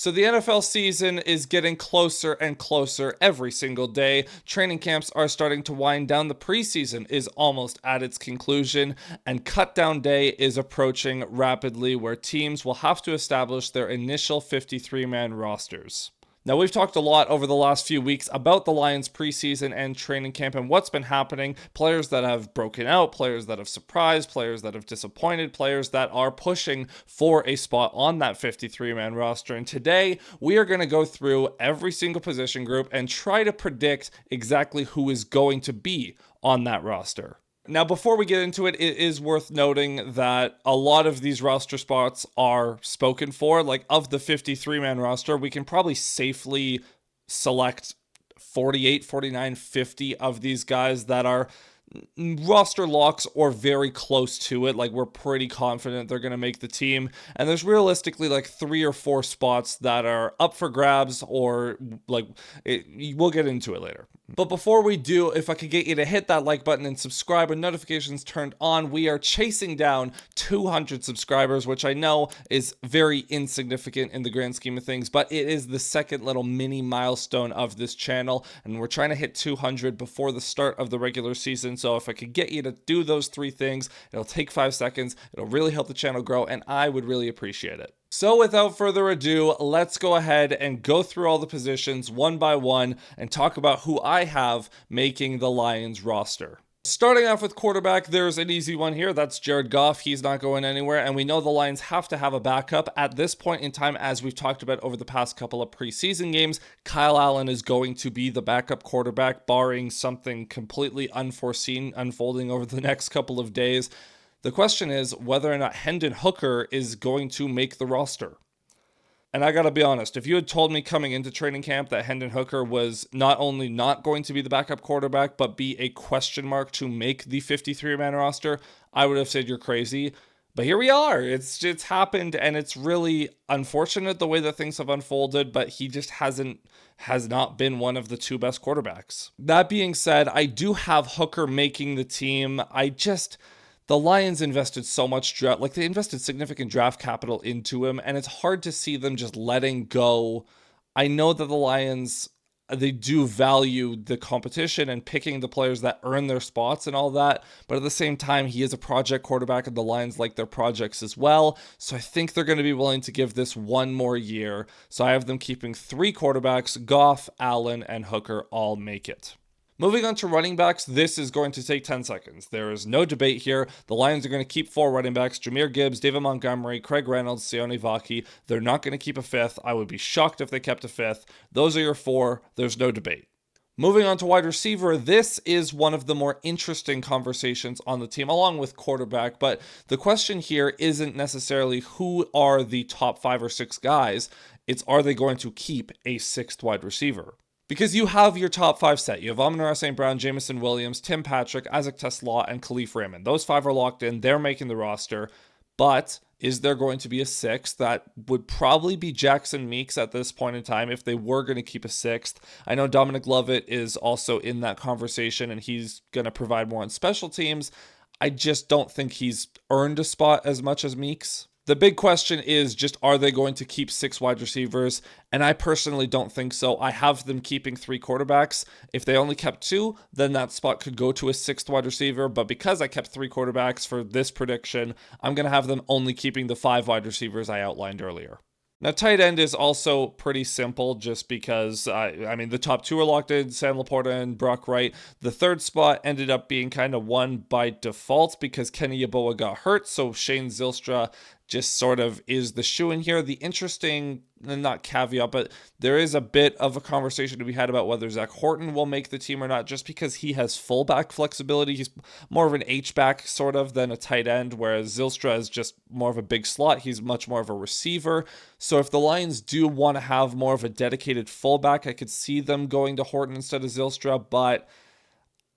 So the NFL season is getting closer and closer every single day. Training camps are starting to wind down. The preseason is almost at its conclusion, and cutdown day is approaching rapidly, where teams will have to establish their initial 53-man rosters. Now, we've talked a lot over the last few weeks about the Lions preseason and training camp and what's been happening. Players that have broken out, players that have surprised, players that have disappointed, players that are pushing for a spot on that 53-man roster. And today, we are going to go through every single position group and try to predict exactly who is going to be on that roster. Now, before we get into it, it is worth noting that a lot of these roster spots are spoken for. Like, of the 53-man roster, we can probably safely select 48, 49, 50 of these guys that are roster locks or very close to it. Like, we're pretty confident they're going to make the team. And there's realistically like 3 or 4 spots that are up for grabs, or we'll get into it later. But before we do, if I could get you to hit that like button and subscribe and notifications turned on, we are chasing down 200 subscribers, which I know is very insignificant in the grand scheme of things, but it is the second little mini milestone of this channel, and we're trying to hit 200 before the start of the regular season. So if I could get you to do those 3 things, it'll take 5 seconds, it'll really help the channel grow, and I would really appreciate it. So without further ado, let's go ahead and go through all the positions one by one and talk about who I have making the Lions roster. Starting off with quarterback, there's an easy one here. That's Jared Goff. He's not going anywhere, and we know the Lions have to have a backup. At this point in time, as we've talked about over the past couple of preseason games, Kyle Allen is going to be the backup quarterback, barring something completely unforeseen unfolding over the next couple of days. The question is whether or not Hendon Hooker is going to make the roster. And I gotta be honest, if you had told me coming into training camp that Hendon Hooker was not only not going to be the backup quarterback, but be a question mark to make the 53-man roster, I would have said you're crazy. But here we are. It's happened, and it's really unfortunate the way that things have unfolded, but he just has not been one of the 2 best quarterbacks. That being said, I do have Hooker making the team. The Lions invested so much they invested significant draft capital into him, and it's hard to see them just letting go. I know that the Lions, they do value the competition and picking the players that earn their spots and all that, but at the same time, he is a project quarterback, and the Lions like their projects as well, so I think they're going to be willing to give this one more year. So I have them keeping 3 quarterbacks. Goff, Allen, and Hooker all make it. Moving on to running backs, this is going to take 10 seconds. There is no debate here. The Lions are going to keep 4 running backs: Jahmyr Gibbs, David Montgomery, Craig Reynolds, Sione Vaki. They're not going to keep a 5th. I would be shocked if they kept a 5th. Those are your 4. There's no debate. Moving on to wide receiver, this is one of the more interesting conversations on the team, along with quarterback, but the question here isn't necessarily who are the top 5 or 6 guys. It's, are they going to keep a 6th wide receiver? Because you have your top 5 set. You have Amon-Ra St. Brown, Jamison Williams, Tim Patrick, Isaac TeSlaa, and Khalif Raymond. Those 5 are locked in. They're making the roster. But is there going to be a 6th? That would probably be Jackson Meeks at this point in time if they were going to keep a 6th. I know Dominic Lovett is also in that conversation, and he's going to provide more on special teams. I just don't think he's earned a spot as much as Meeks. The big question is just, are they going to keep 6 wide receivers? And I personally don't think so. I have them keeping 3 quarterbacks. If they only kept 2, then that spot could go to a 6th wide receiver. But because I kept 3 quarterbacks for this prediction, I'm going to have them only keeping the 5 wide receivers I outlined earlier. Now, tight end is also pretty simple just because, the top 2 are locked in, Sam Laporta and Brock Wright. The 3rd spot ended up being kind of won by default because Kenny Yeboah got hurt, so Shane Zylstra just sort of is the shoe-in here. The interesting, not caveat, but there is a bit of a conversation to be had about whether Zach Horton will make the team or not, just because he has fullback flexibility. He's more of an H-back sort of than a tight end, whereas Zylstra is just more of a big slot. He's much more of a receiver. So if the Lions do want to have more of a dedicated fullback, I could see them going to Horton instead of Zylstra, but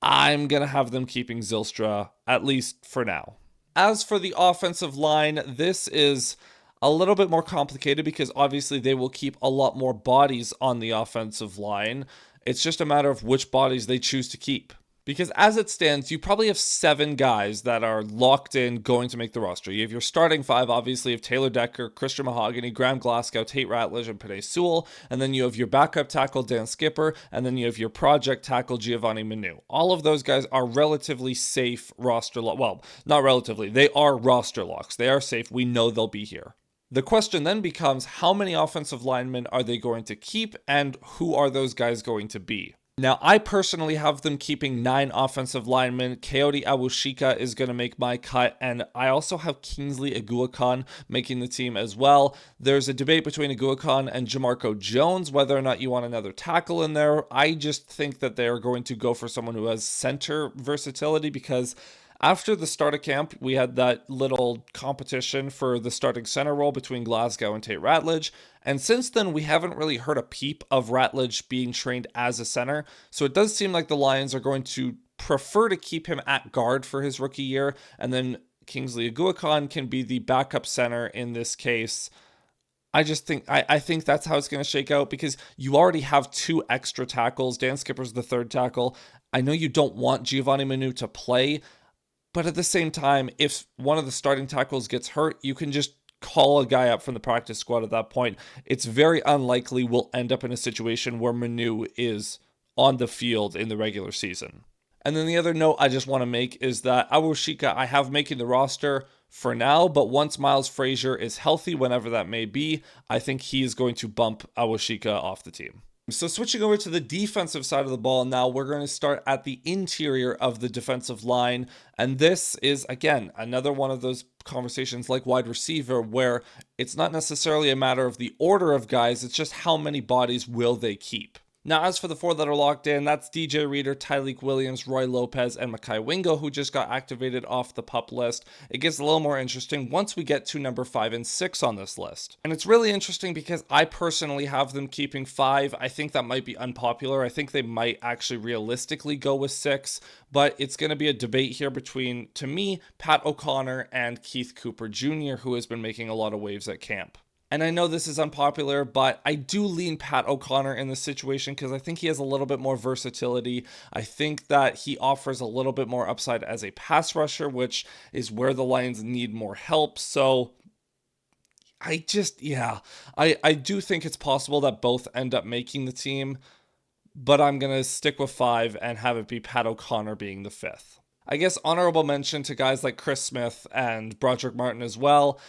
I'm going to have them keeping Zylstra, at least for now. As for the offensive line, this is a little bit more complicated because obviously they will keep a lot more bodies on the offensive line. It's just a matter of which bodies they choose to keep. Because as it stands, you probably have 7 guys that are locked in going to make the roster. You have your starting 5, obviously, of Taylor Decker, Christian Mahogany, Graham Glasgow, Tate Ratledge, and Penei Sewell. And then you have your backup tackle, Dan Skipper. And then you have your project tackle, Giovanni Manu. All of those guys are relatively safe roster well, not relatively. They are roster locks. They are safe. We know they'll be here. The question then becomes, how many offensive linemen are they going to keep, and who are those guys going to be? Now, I personally have them keeping 9 offensive linemen. Coyote Awushika is going to make my cut, and I also have Kingsley Aguakon making the team as well. There's a debate between Aguakon and Jamarco Jones, whether or not you want another tackle in there. I just think that they are going to go for someone who has center versatility, because after the start of camp, we had that little competition for the starting center role between Glasgow and Tate Ratledge. And since then, we haven't really heard a peep of Ratledge being trained as a center. So it does seem like the Lions are going to prefer to keep him at guard for his rookie year. And then Kingsley Aguakon can be the backup center in this case. I think that's how it's going to shake out, because you already have 2 extra tackles. Dan Skipper's the 3rd tackle. I know you don't want Giovanni Manu to play, but at the same time, if one of the starting tackles gets hurt, you can just call a guy up from the practice squad at that point. It's very unlikely we'll end up in a situation where Manu is on the field in the regular season. And then the other note I just want to make is that Awushika I have making the roster for now, but once Miles Frazier is healthy, whenever that may be, I think he is going to bump Awushika off the team. So switching over to the defensive side of the ball now, we're going to start at the interior of the defensive line. And this is, again, another one of those conversations like wide receiver where it's not necessarily a matter of the order of guys, it's just how many bodies will they keep. Now, as for the 4 that are locked in, that's DJ Reader, Tyleik Williams, Roy Lopez, and Mekhi Wingo, who just got activated off the PUP list. It gets a little more interesting once we get to number 5 and 6 on this list. And it's really interesting because I personally have them keeping 5. I think that might be unpopular. I think they might actually realistically go with 6, but it's going to be a debate here between, to me, Pat O'Connor and Keith Cooper Jr., who has been making a lot of waves at camp. And I know this is unpopular, but I do lean Pat O'Connor in this situation because I think he has a little bit more versatility. I think that he offers a little bit more upside as a pass rusher, which is where the Lions need more help. So I do think it's possible that both end up making the team, but I'm going to stick with 5 and have it be Pat O'Connor being the 5th. I guess honorable mention to guys like Chris Smith and Broderick Martin as well.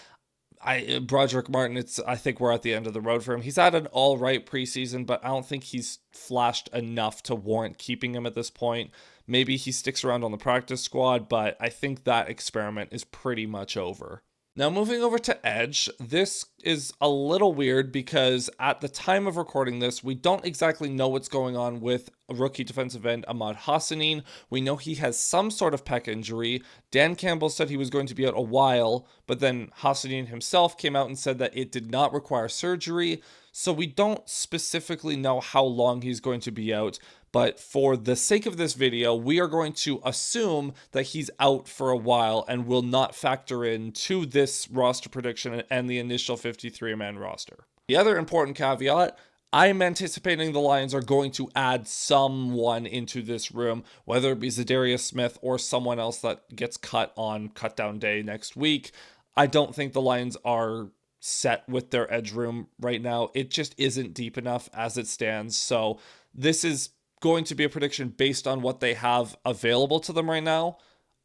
Broderick Martin, I think we're at the end of the road for him. He's had an all right preseason, but I don't think he's flashed enough to warrant keeping him at this point. Maybe he sticks around on the practice squad, but I think that experiment is pretty much over. Now, moving over to edge, this is a little weird because at the time of recording this, we don't exactly know what's going on with rookie defensive end Ahmad Hassanin. We know he has some sort of pec injury. Dan Campbell said he was going to be out a while, but then Hassanin himself came out and said that it did not require surgery. So we don't specifically know how long he's going to be out. But for the sake of this video, we are going to assume that he's out for a while and will not factor in to this roster prediction and the initial 53-man roster. The other important caveat, I'm anticipating the Lions are going to add someone into this room, whether it be Zadarius Smith or someone else that gets cut on cutdown day next week. I don't think the Lions are set with their edge room right now. It just isn't deep enough as it stands. So this is going to be a prediction based on what they have available to them right now.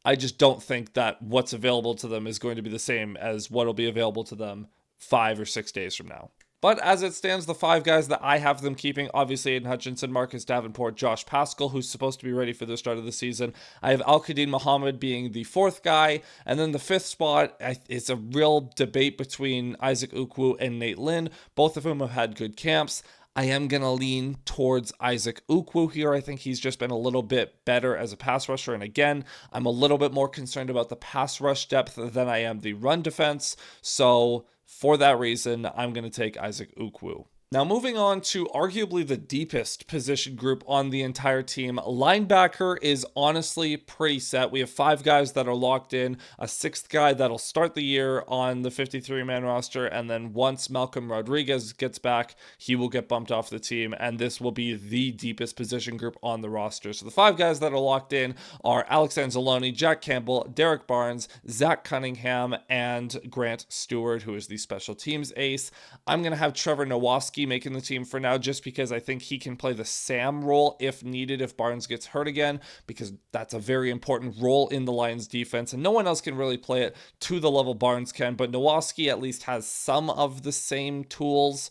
I just don't think that what's available to them is going to be the same as what will be available to them 5 or 6 days from now. But as it stands, the 5 guys that I have them keeping, obviously Aiden Hutchinson, Marcus Davenport, Josh Paschal, who's supposed to be ready for the start of the season. I have Al-Qadim Muhammad being the 4th guy. And then the 5th spot, it's a real debate between Isaac Ukwu and Nate Lynn, both of whom have had good camps. I am going to lean towards Isaac Ukwu here. I think he's just been a little bit better as a pass rusher. And again, I'm a little bit more concerned about the pass rush depth than I am the run defense. So for that reason, I'm going to take Isaac Ukwu. Now, moving on to arguably the deepest position group on the entire team, linebacker is honestly pretty set. We have 5 guys that are locked in, a 6th guy that'll start the year on the 53-man roster, and then once Malcolm Rodriguez gets back, he will get bumped off the team, and this will be the deepest position group on the roster. So the 5 guys that are locked in are Alex Anzalone, Jack Campbell, Derek Barnes, Zach Cunningham, and Grant Stewart, who is the special teams ace. I'm going to have Trevor Nowaski making the team for now, just because I think he can play the Sam role if needed, if Barnes gets hurt again, because that's a very important role in the Lions defense, and no one else can really play it to the level Barnes can, but Nowaski at least has some of the same tools,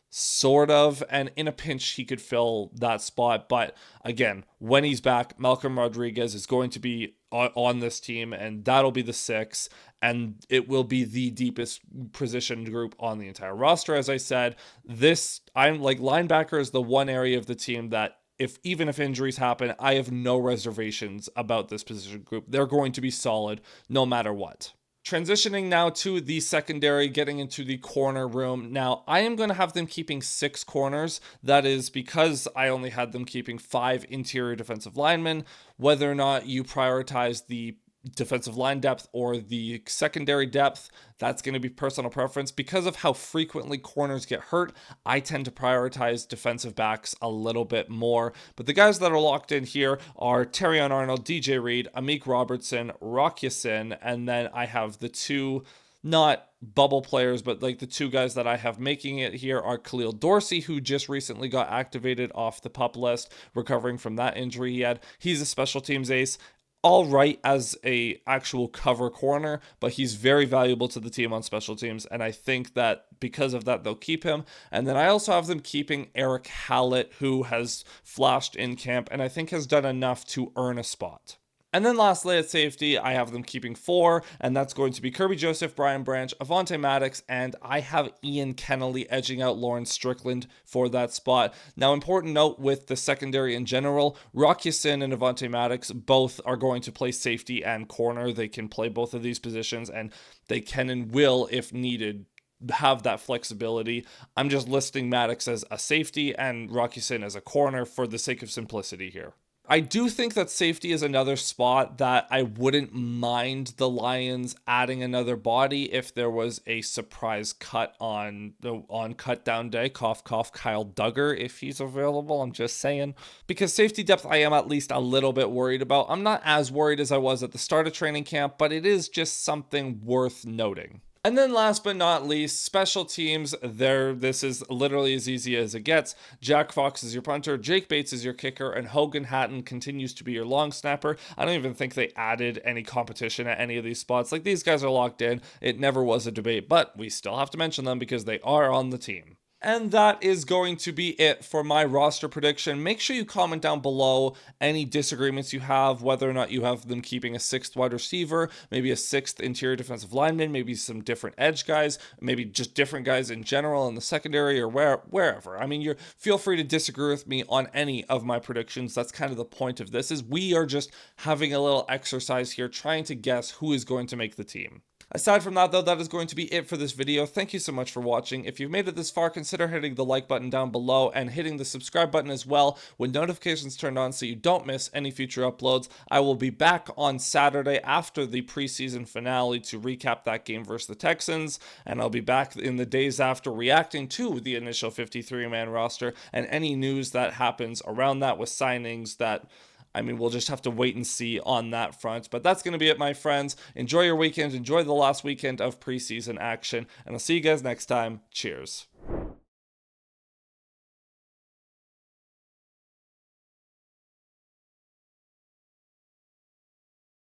sort of, and in a pinch he could fill that spot. But again, when he's back, Malcolm Rodriguez is going to be on this team, and that'll be the 6, and it will be the deepest position group on the entire roster. As I said, I'm like, linebacker is the one area of the team that even if injuries happen, I have no reservations about this position group. They're going to be solid no matter what. Transitioning now to the secondary, getting into the corner room. Now, I am going to have them keeping 6 corners. That is because I only had them keeping 5 interior defensive linemen. Whether or not you prioritize the defensive line depth or the secondary depth, that's going to be personal preference. Because of how frequently corners get hurt, I tend to prioritize defensive backs a little bit more. But the guys that are locked in here are Terrion Arnold, DJ Reed, Amik Robertson, Rock Ya-Sin, and then I have the 2 not bubble players, but like the 2 guys that I have making it here are Khalil Dorsey, who just recently got activated off the PUP list, recovering from that injury he had. He's a special teams ace. All right as a actual cover corner, but he's very valuable to the team on special teams, and I think that because of that, they'll keep him. And then I also have them keeping Eric Hallett, who has flashed in camp and I think has done enough to earn a spot. And then lastly at safety, I have them keeping 4, and that's going to be Kirby Joseph, Brian Branch, Avonte Maddox, and I have Ian Kennelly edging out Lawrence Strickland for that spot. Now, important note with the secondary in general, Rock Ya-Sin and Avonte Maddox both are going to play safety and corner. They can play both of these positions, and they can and will, if needed, have that flexibility. I'm just listing Maddox as a safety and Rock Ya-Sin as a corner for the sake of simplicity here. I do think that safety is another spot that I wouldn't mind the Lions adding another body if there was a surprise cut on cut down day. Cough, cough, Kyle Duggar, if he's available. I'm just saying. Because safety depth, I am at least a little bit worried about. I'm not as worried as I was at the start of training camp, but it is just something worth noting. And then last but not least, special teams. This is literally as easy as it gets. Jack Fox is your punter, Jake Bates is your kicker, and Hogan Hatton continues to be your long snapper. I don't even think they added any competition at any of these spots. Like, these guys are locked in. It never was a debate, but we still have to mention them because they are on the team. And that is going to be it for my roster prediction. Make sure you comment down below any disagreements you have, whether or not you have them keeping a 6th wide receiver, maybe a 6th interior defensive lineman, maybe some different edge guys, maybe just different guys in general in the secondary or wherever. I mean, feel free to disagree with me on any of my predictions. That's kind of the point of this, is we are just having a little exercise here, trying to guess who is going to make the team. Aside from that, though, that is going to be it for this video. Thank you so much for watching. If you've made it this far, consider hitting the like button down below and hitting the subscribe button as well with notifications turned on so you don't miss any future uploads. I will be back on Saturday after the preseason finale to recap that game versus the Texans, and I'll be back in the days after reacting to the initial 53-man roster and any news that happens around that with signings that... I mean, we'll just have to wait and see on that front. But that's going to be it, my friends. Enjoy your weekend. Enjoy the last weekend of preseason action. And I'll see you guys next time. Cheers.